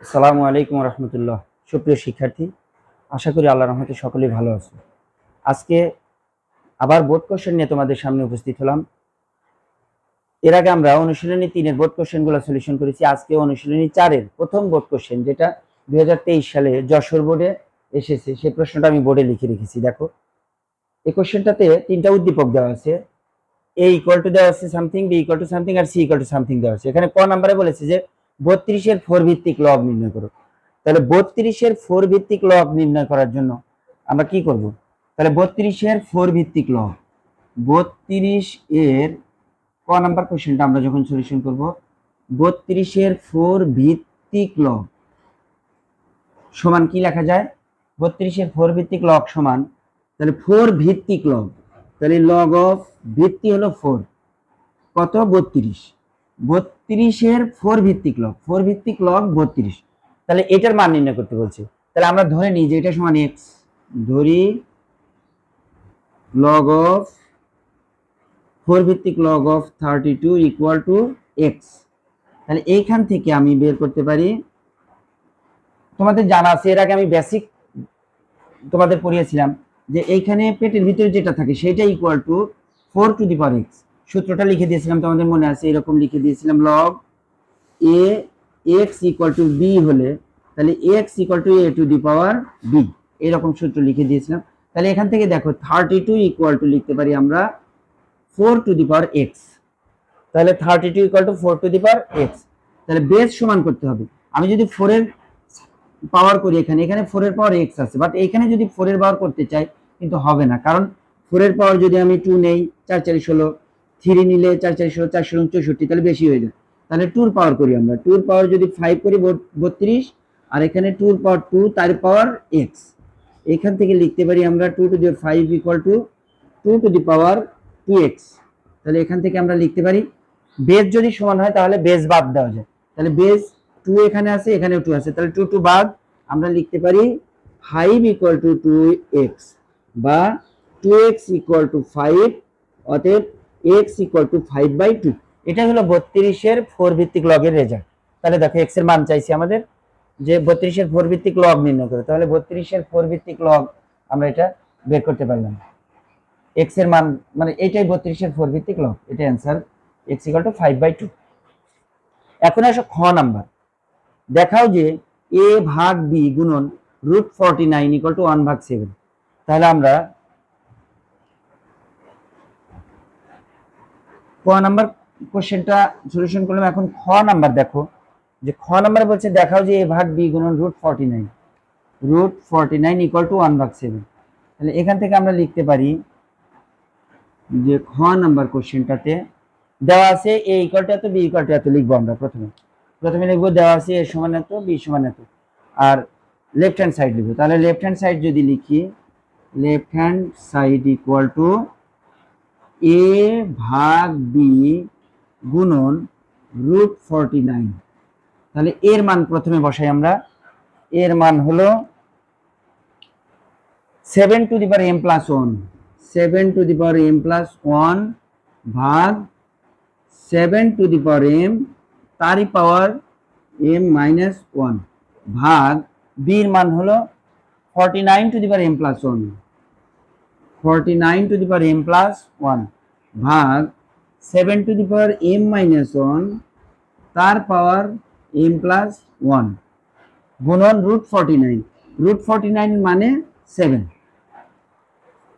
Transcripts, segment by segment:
আসসালামু আলাইকুম রহমতুল্লাহ। সুপ্রিয় শিক্ষার্থী, আশা করি আল্লাহর রহমতে সকলেই ভালো আছো। আজকে আবার বোর্ড কোশ্চেন নিয়ে তোমাদের সামনে উপস্থিত হলাম। এর আগে আমরা অনুশীলনী 3-এর বোর্ড কোশ্চেনগুলো সলিউশন করেছি। আজকে অনুশীলনী 4-এর প্রথম বোর্ড কোশ্চেন, যেটা 2023 সালে যশোর বোর্ডে এসেছে, সেই প্রশ্নটা আমি বোর্ডে লিখে রেখেছি। দেখো, এই কোশ্চেনটাতে 3টা উদ্দীপক দেওয়া আছে। এ ইকুয়াল টু দেওয়া আছে something, B equal to something, আর সি ইকুয়াল টু সামথিং দেওয়া আছে। এখানে ক নাম্বারে বলেছে যে 32-এর 4 ভিত্তিক লব নির্ণয় করো। তাহলে 32-এর 4 ভিত্তিক লব নির্ণয় করার জন্য আমরা কি করব? তাহলে 32-এর 4 ভিত্তিক লব, 32-এর ক নাম্বার কোশ্চেনটা আমরা যখন সলিউশন করব, 32-এর 4 ভিত্তিক লব সমান কি লেখা যায়? 32-এর 4 ভিত্তিক লব সমান, তাহলে 4 ভিত্তিক লব, তাহলে লগ অফ ভিত্তি হলো 4, কত? 32। 32-এর 4 ভিত্তিক লব, 4 ভিত্তিক লব 32। তাহলে এটার মান নির্ণয় করতে বলছে। তাহলে আমরা ধরে নিই যে এটা সমান x, ধরি লগ অফ 4 ভিত্তিক log of 32 equal to x। তাহলে এইখান থেকে আমি বের করতে পারি, তোমাদের জানা আছে, এর আগে আমি বেসিক তোমাদের পড়িয়েছিলাম যে এইখানে পেটের ভিতরে যেটা থাকে সেটা equal to 4 two the power x। সূত্রটা লিখে দিয়েছিলাম, তোমাদের মনে আছে, এরকম লিখে দিয়েছিলাম, log A X equal to B হলে তাহলে X equal to A to the power B, এরকম সূত্র লিখে দিয়েছিলাম। তাহলে এখান থেকে দেখো 32 ইকুয়াল টু লিখতে পারি আমরা 4 টু দি পাওয়ার এক্স। তাহলে 32 equal to 4 two the power x. তাহলে বেস সমান করতে হবে। আমি যদি 4 এর পাওয়ার করি, এখানে 4 এর পাওয়ার এক্স আছে, বাট এখানে যদি 4 এর পাওয়ার করতে চাই কিন্তু হবে না, কারণ 4 এর পাওয়ার যদি আমি 2 নেই, 4 4 16, 3 নিলে 4 4 16, 4 16 64, তাহলে বেশি হয়ে যায়। তাহলে 2 এর পাওয়ার করি আমরা, 2 এর পাওয়ার যদি 5 করি 32, আর এখানে 2 এর পাওয়ার 2, তার পাওয়ার এক্স। এখান থেকে লিখতে পারি আমরা 2 two the power 5 equal to 2 two the power 2x। তাহলে এখান থেকে আমরা লিখতে পারি, বেস যদি সমান হয় তাহলে বেস বাদ দেওয়া যায়। তাহলে বেস 2 এখানে আছে, এখানেও 2 আছে, তাহলে 2 2 বাদ, আমরা লিখতে পারি 5 ইকুয়াল টু 2x, বা 2x ইকুয়াল টু 5, অতএব x ইকুয়াল টু 5/2। এটা হলো 32-এর 4 ভিত্তিক লগের রেজাল্ট। তাহলে দেখো x এর মান চাইছি আমাদের, যে 32-এর 4 ভিত্তিক লগ নির্ণয় করে। তাহলে 32-এর 4 ভিত্তিক লগ আমরা এটা বের করতে পারলাম। x এর মান মানে এটাই 32-এর 4 ভিত্তিক লগ, এটা অ্যান্সার, x ইকুয়াল টু 5/2। এখন আসো খ নাম্বার, দেখাও যে a ভাগ b গুণন √49 ইকুয়াল টু 1/7। তাহলে আমরা ক নাম্বার কোশ্চেনটা সলিউশন করলাম। এখন খ নাম্বার দেখো, যে খ নাম্বারে বলছে দেখাও যে a ভাগ b গুণন √49 ইকুয়াল টু 1/7। তাহলে এখান থেকে আমরা লিখতে পারি যে খ নাম্বার কোশ্চেনটাতে দেওয়া আছে a ইকুয়াল টু এত, b ইকুয়াল টু এত। লিখবো আমরা প্রথমে লিখবো দেওয়া আছে a সমান এত, b সমান এত, আর লেফট হ্যান্ড সাইড লিখবো। তাহলে লেফট হ্যান্ড সাইড যদি লিখি, left hand side equal to a ভাগ b গুণন √49। তাহলে এর মান প্রথমে বসাই আমরা, এর মান হলো 7 two the power m plus 1, 7 two the power m plus 1 ভাগ 7 টু দি পাওয়ার m, তারই পাওয়ার m মাইনাস 1, ভাগ b এর মান হলো 49 two the power m plus 1, 49 two the power m plus 1 ভাগ 7 two the power m minus 1, তার পাওয়ার m plus 1 গুণন √49। √49 মানে 7,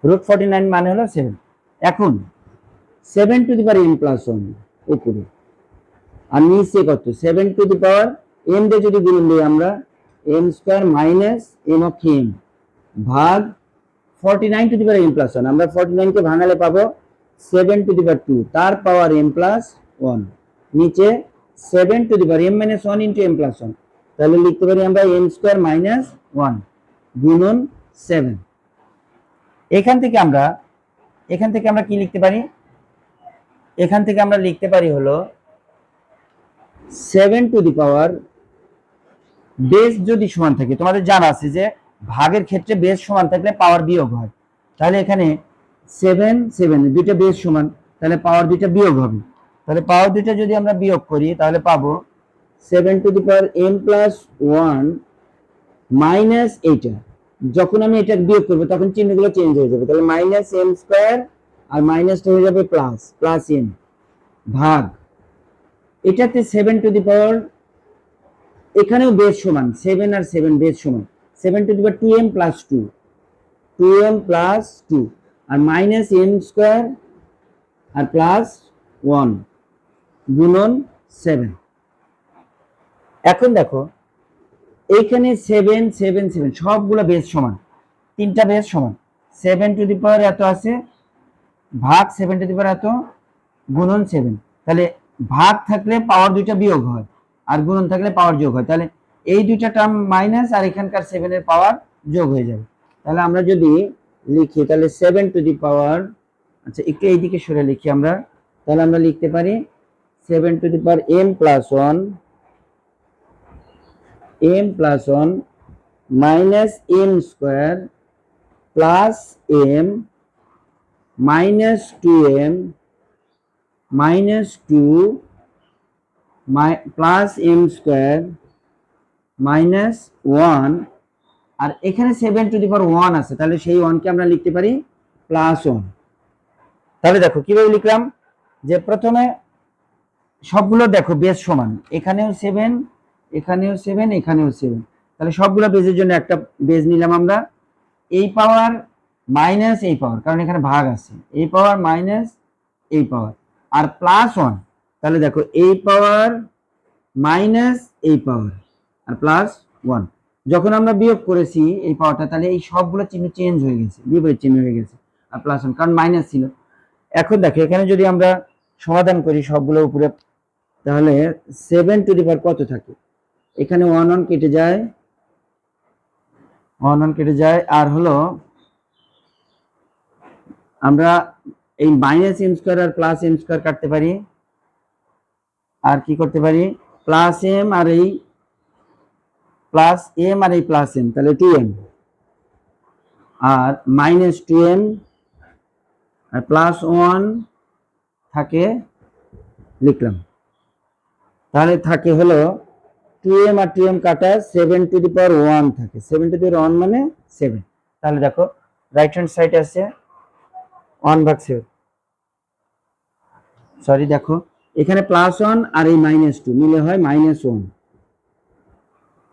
√49 মানে হলো 7। এখন 7 two the power m plus 1 উপরে, আর নিচে কত? 7 টু দি পাওয়ার m দিয়ে যদি গুণ দিই আমরা, m square minus m of m ভাগ 49 two the power m plus 1। আমরা 49 কে ভাঙালে পাবো 7 টু দি পাওয়ার 2, তার পাওয়ার m প্লাস 1, নিচে 7 two the power m minus 1 into m plus 1। তাহলে লিখতে পারি আমরা m স্কয়ার মাইনাস 1 গুণন 7। এখান থেকে আমরা কি লিখতে পারি? এখান থেকে আমরা লিখতে পারি হলো 7 টু দি পাওয়ার, বেস যদি সমান থাকে, তোমাদের জানা আছে যে ভাগের ক্ষেত্রে বেস সমান থাকলে পাওয়ার বিয়োগ হয়। তাহলে এখানে 7 7 দুইটা বেস সমান, তাহলে পাওয়ার দুইটা বিয়োগ হবে। তাহলে পাওয়ার দুইটা যদি আমরা বিয়োগ করি তাহলে পাবো 7m+1 মাইনাস এইটা, যখন আমি এটা বিয়োগ করবো তখন চিহ্নগুলো চেঞ্জ হয়ে যাবে, তাহলে -m² আর মাইনাসটা হয়ে যাবে প্লাস m ভাগ এটাতে 7 এখানেও বেস সমান, 7 আর 7 বেস সমান, 7m+2 আর -m² আর +1 গুণন 7। এখন দেখো এইখানে 7 7 7 সবগুলো বেস সমান, তিনটা বেস সমান, 7 এত আছে ভাগ 7 এত গুণন 7, তাহলে ভাগ থাকলে পাওয়ার দুইটা বিয়োগ হয় আর গুণন থাকলে পাওয়ার যোগ হয়, তাহলে এই দুইটা টার্ম মাইনাস আর এখানকার 7 এর পাওয়ার যোগ হয়ে যাবে। তাহলে আমরা যদি লিখি তাহলে 7 আচ্ছা একটু এইদিকে সরে লিখি আমরা, তাহলে আমরা লিখতে পারি 7m+1 minus m² plus m minus 2m minus 2 plus m² minus 1, আর এখানে 7 আছে, তাহলে সেই 1 কে আমরা লিখতে পারি +1। তাহলে দেখো কিভাবে লিখলাম, যে প্রথমে সবগুলো দেখো বেস সমান, এখানেও 7 এখানেও 7 এখানেও 7, তাহলে সবগুলো বেজের জন্য একটা বেজ নিলাম আমরা, এই পাওয়ার মাইনাস এই পাওয়ার, কারণ এখানে ভাগ আছে, এই পাওয়ার মাইনাস এই পাওয়ার আর +1, তাহলে দেখো এই পাওয়ার মাইনাস এই পাওয়ার আর +1, যখন আমরা বিয়োগ করেছি এই পাওয়ারটা, তাহলে এই সবগুলো চিহ্ন চেঞ্জ হয়ে গেছে, বিপরীত চিহ্ন হয়ে গেছে আর +1, কারণ মাইনাস ছিল। এখন দেখো এখানে যদি আমরা সমাধান করি সবগুলো উপরে, তাহলে 7 কত থাকে, এখানে 1 1 কেটে যায়, 1 1 কেটে যায়, আর হলো আমরা এই -m² আর +m² কাটতে পারি, আর কি করতে পারি +m আর এই +m আর এই +m, তাহলে 2m আর -2m আর +1 থাকে লিখলাম, তাহলে থাকে হলো 2m আর 2m কাটা 7 থাকে, 7 মানে 7, তাহলে দেখো রাইট হ্যান্ড সাইডে আছে 1/7, সরি দেখো এখানে +1 আর এই -2 মিলে হয় -1,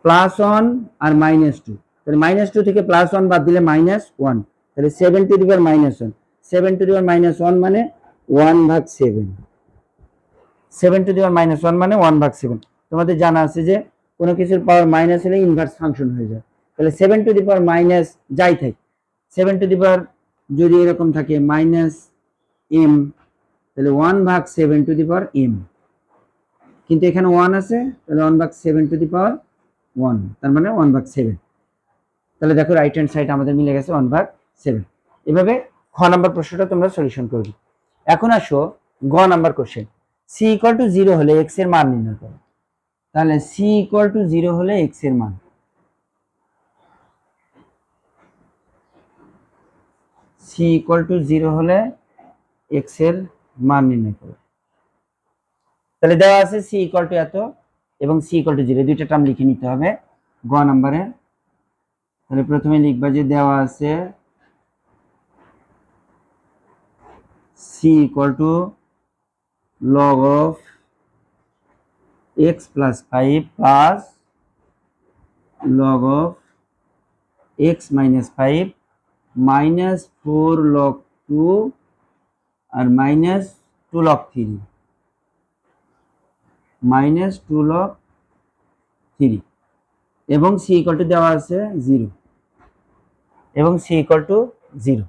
+1 আর -2, তাহলে -2 থেকে +1 বাদ দিলে -1, তাহলে 7 মানে 1/7, 7 মানে 1/7। তোমাদের জানা আছে যে কোনো কিছুর পাওয়ার মাইনাস হলে ইনভার্স ফাংশন হয়ে যায়, তাহলে 7 যাই থাকে, 7 যদি এরকম থাকে -m, তাহলে 1/7 কিন্তু এখানে 1 আছে, তাহলে 1/7 তার মানে 1/7, তাহলে দেখো রাইট হ্যান্ড সাইড আমাদের মিলে গেছে 1/7। এভাবে খ নাম্বার প্রশ্নটা তোমরা সলিউশন করবে। এখন আসো গ নাম্বার কোশ্চেন, c = 0 হলে x এর মান নির্ণয় করো। তাহলে c = 0 হলে x এর মান, c = 0 হলে x এর মান নির্ণয় করো। তাহলে দেওয়া আছে c = এত এবং c = 0, দুইটা টার্ম লিখে নিতে হবে গ নাম্বারে। তাহলে প্রথমে লিখবা যে দেওয়া আছে c = log of x plus 5 plus log of x minus 5 minus 4 log 2 R minus 2 log 3 minus 2 log 3 এবং c = দেওয়া আছে 0 এবং c = 0।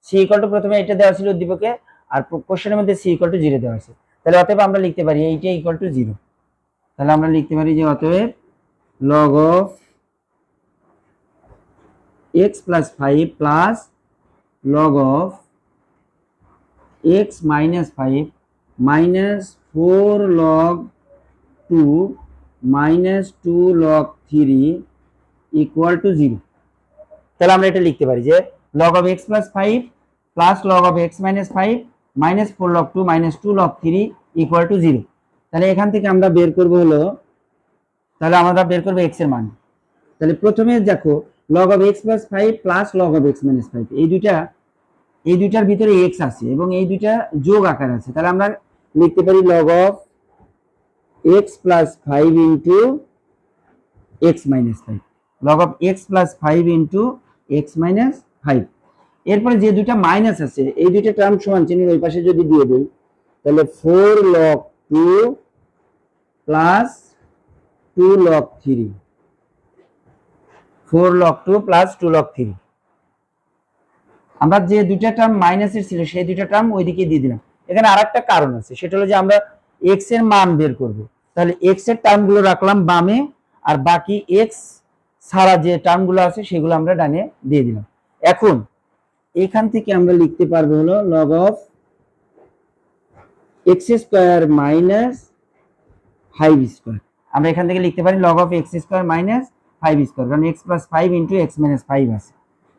c = প্রথমে এটা দেওয়া ছিল উদ্দীপকে, আর কোশ্চেনের মধ্যে c = 0 দেওয়া আছে, তাহলে অতএব আমরা লিখতে পারি এইটা = 0, তাহলে আমরা লিখতে পারি যে অতএব log of x plus 5 plus log of x minus 5 minus 4 log 2 minus 2 log 3 equal to 0। তাহলে আমরা এটা লিখতে পারি যে log of x plus 5 plus log of x minus 5 minus 4 log 2 minus 2 log 3 equal to 0। তাহলে এখান থেকে আমরা বের করব হলো তাহলে আমরা বের করবো x এর মান। তাহলে প্রথমে দেখো log of x plus 5 plus log of x minus 5, এই দুইটার ভিতরে x আছে এবং এই দুইটা যোগ আকার আছে। তাহলে আমরা লিখতে পারি log of x plus 5 into x minus 5, log of x plus 5 into x minus 5। এরপরে যে দুইটা মাইনাস আছে এই দুইটা টার্ম সমান চিহ্নের ওই পাশে যদি দিয়ে দেই, তাহলে 4 log 2 plus 2 log 3, 4 log 2 plus 2 log 3। আমরা যে দুইটা টার্ম মাইনাসের ছিল সেই দুইটা টার্ম ওইদিকে দিয়ে দিলাম। এখানে আরেকটা কারণ আছে, সেটা হলো যে আমরা x এর মান বের করব। তাহলে x এর টার্মগুলো রাখলাম বামে, আর বাকি x ছাড়া যে টার্মগুলো আছে সেগুলো আমরা ডানে দিয়ে দিলাম। এখন এখান থেকে আমরা লিখতে পারবো হলো log of x square minus 5 square. আমরা এখান থেকে লিখতে পারি log of x square minus 5 square, কারণ x plus 5 into x minus 5 আছে।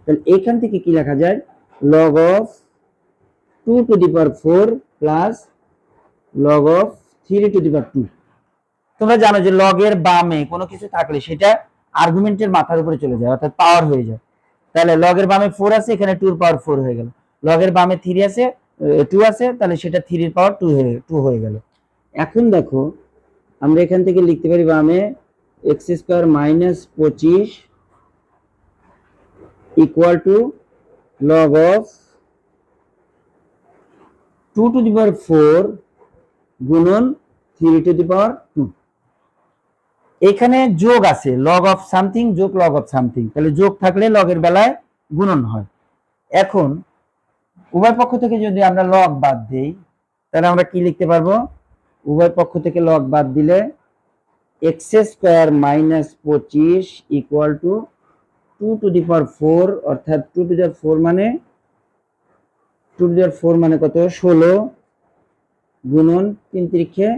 তাহলে এখান থেকে কি লেখা যায়, log of 2 to the power 4 plus log of 3 to the power 2। তোমরা জানো যে log এর বামে কোনো কিছু থাকলে সেটা আর্গুমেন্টের মাথার উপরে চলে যায়, অর্থাৎ পাওয়ার হয়ে যায়। তাহলে log এর বামে 4 আছে, এখানে 2 এর পাওয়ার 4 হয়ে গেল। log এর বামে 3 আছে, 2 আছে, তাহলে সেটা 3 এর পাওয়ার 2 হয়ে গেল। এখন দেখো আমরা এখান থেকে লিখতে পারি বামে x square minus 25 equal to log of 2 to the power 4 গুণন 3 to the power 2। এখানে যোগ আছে, log of something যোগ log of something, তাহলে যোগ থাকলে log এর বেলায় গুণন হয়। এখন উভয় পক্ষ থেকে যদি আমরা log বাদ দেই, তাহলে আমরা কি লিখতে পারবো, উভয় পক্ষ থেকে log বাদ দিলে x square minus 25 equal to 2 to the power 4, অর্থাৎ 2 to the power 4 মানে কত, 16 গুণন 3 3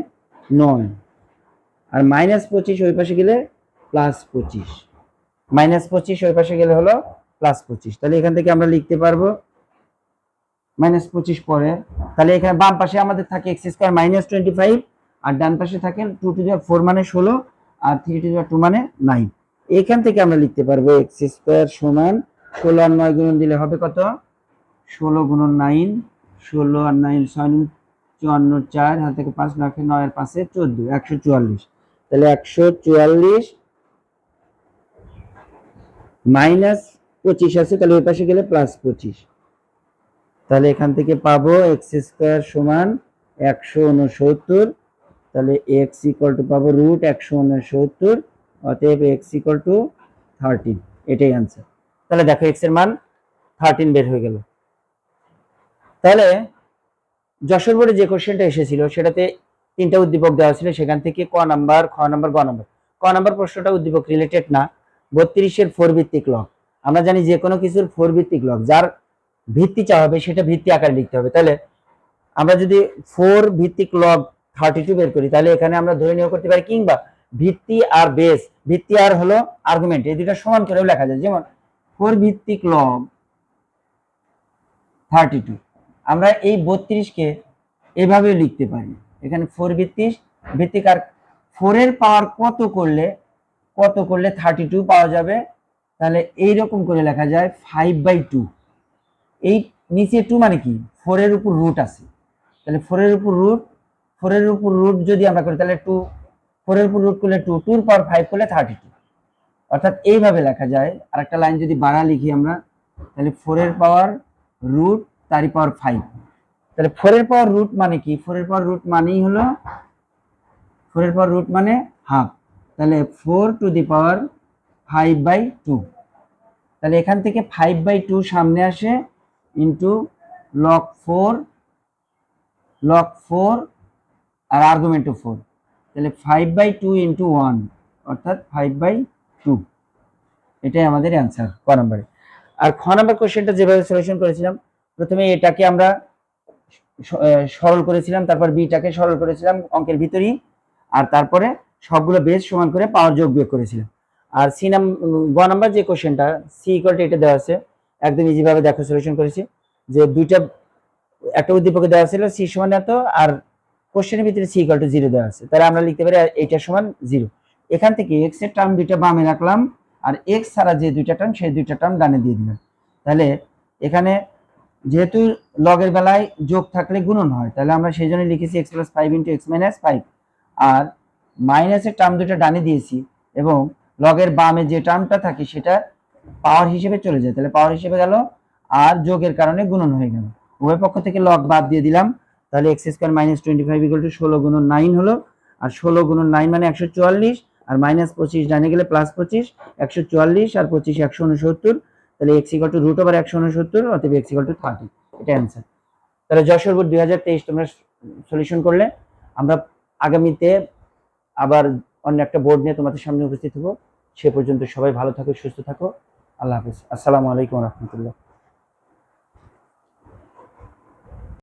9, আর মাইনাস 25 ওই পাশে গেলে প্লাস 25, মাইনাস 25 ওই পাশে গেলে হলো প্লাস 25। তাহলে এখান থেকে আমরা লিখতে পারবো মাইনাস 25 পরে, তাহলে এখানে বাম পাশে আমাদের থাকে x স্কয়ার মাইনাস 25, আর ডান পাশে থাকে 2 to the power 4 মানে 16, আর 3 to the power 2 মানে 9। এখান থেকে আমরা লিখতে পারবো x স্কয়ার সমান 16 আর 9 গুণন দিলে হবে কত, 16 গুণন 9, 16 আর 9 6 54, 4 হাত থেকে 5 রাখে 9 আর 5 14, 144। তাহলে 144 মাইনাস 25 আছে, তাহলে ওই পাশে গেলে প্লাস 25। তাহলে এখান থেকে পাবো x স্কয়ার সমান 169, তাহলে x ইকুয়াল টু পাবো রুট 169, অতএব x ইকুয়াল টু 13, এটাই आंसर। তাহলে দেখো x এর মান 13 বের হয়ে গেল। তাহলে যশোর বোর্ডে যে কোশ্চেনটা এসেছিল সেটাতে তিনটা উদ্দীপক দেওয়া ছিল, সেখান থেকে ক নাম্বার, খ নাম্বার, গ নাম্বার। ক নাম্বার প্রশ্নটা উদ্দীপক রিলেটেড না, 32 এর 4 ভিত্তিক লগ। আমরা জানি যে কোনো কিছুর 4 ভিত্তিক লগ, যার ভিত্তি চাওয়া হবে সেটা ভিত্তি আকারে লিখতে হবে। তাহলে আমরা যদি 4 ভিত্তিক লগ 32 বের করি, তাহলে এখানে আমরা ধরে নিয়োগ করতে পারি, কিংবা ভিত্তি আর বেস, ভিত্তি আর হলো আর্গুমেন্ট, এই দুটো সমান করেও লেখা যায়। যেমন 4 ভিত্তিক লগ 32, আমরা এই 32 কে এভাবে লিখতে পারি, এখানে 4 ভিত্তিক আর 4 এর পাওয়ার কত করলে 32 পাওয়া যাবে, তাহলে এই রকম করে লেখা যায় 5/2। এই নিচে 2 মানে কি, 4 এর উপর রুট আছে, তাহলে 4 এর উপর রুট যদি আমরা করি, তাহলে 4 এর উপর রুট করলে 2, 2 এর পাওয়ার 5 করলে 32, অর্থাৎ এইভাবে লেখা যায়। আর একটা লাইন যদি বাড়া লিখি আমরা, তাহলে 4 এর পাওয়ার রুট তারই পাওয়ার 5, তাহলে 4 এর পাওয়ার রুট মানে কি, 4 এর পাওয়ার রুট মানেই হলো 4 এর পাওয়ার রুট মানে হাফ, তাহলে 4 টু দি পাওয়ার 5/2। তাহলে এখান থেকে 5/2 সামনে আসে, ইন্টু log 4 আর আর্গুমেন্ট 4, তাহলে 5/2 ইন্টু 1, অর্থাৎ 5/2, এটাই আমাদের অ্যান্সার ক নম্বরে। আর খ নম্বর কোশ্চেনটা যেভাবে সলিউশন করেছিলাম, প্রথমে এটাকে আমরা সরল করেছিলাম, তারপর বিটাকে সরল করেছিলাম অঙ্কের ভিতরেই, আর তারপরে সবগুলো বেস সমান করে পাওয়ার যোগ বিয়োগ করেছিলাম। আর গ নাম্বার যে কোশ্চেনটা সি ইকুয়াল টু এটা দেওয়া আছে, একদম ইজি ভাবে দেখো সলিউশন করেছি। যে একটা উদ্দীপকে দেওয়া ছিল সি সমান এত, আর কোশ্চেনের ভিতরে সি ইকুয়াল টু 0 দেওয়া আছে, তাহলে আমরা লিখতে পারি এটা সমান 0। এখান থেকে এক্স এর টার্ম দুইটা বামে রাখলাম, আর এক্স ছাড়া যে দুইটা টার্ম সেই দুইটা টার্ম ডানে দিয়ে দিলাম। তাহলে এখানে যেহেতু লগের বেলায় যোগ থাকলে গুণন হয়, তাহলে আমরা সেই জন্য লিখেছি x plus five into x minus five, আর মাইনাসের টার্ম দুইটা ডানে দিয়েছি, এবং লগের বামে যে টার্মটা থাকে সেটা পাওয়ার হিসেবে চলে যায়, তাহলে পাওয়ার হিসেবে গেল, আর যোগের কারণে গুণন হয়ে গেল। উভয় পক্ষ থেকে লগ বাদ দিয়ে দিলাম, তাহলে x square minus 25 equal to 16 গুণন 9 হলো, আর 16 গুণন 9 মানে 144, আর মাইনাস 25 ডানে গেলে প্লাস 25, 144 আর 25 169, তাহলে X equal to root over 169, অতএব এক্স ইকুয়াল টু 30। এটা অ্যান্সার। তাহলে যশোর বোর্ড 2023 তোমরা সলিউশন করলে। আমরা আগামীতে আবার অন্য একটা বোর্ড নিয়ে তোমাদের সামনে উপস্থিত হবো। সে পর্যন্ত সবাই ভালো থাকো, সুস্থ থাকো। আল্লাহ হাফেজ। আসসালামু আলাইকুম রহমতুল্লাহ।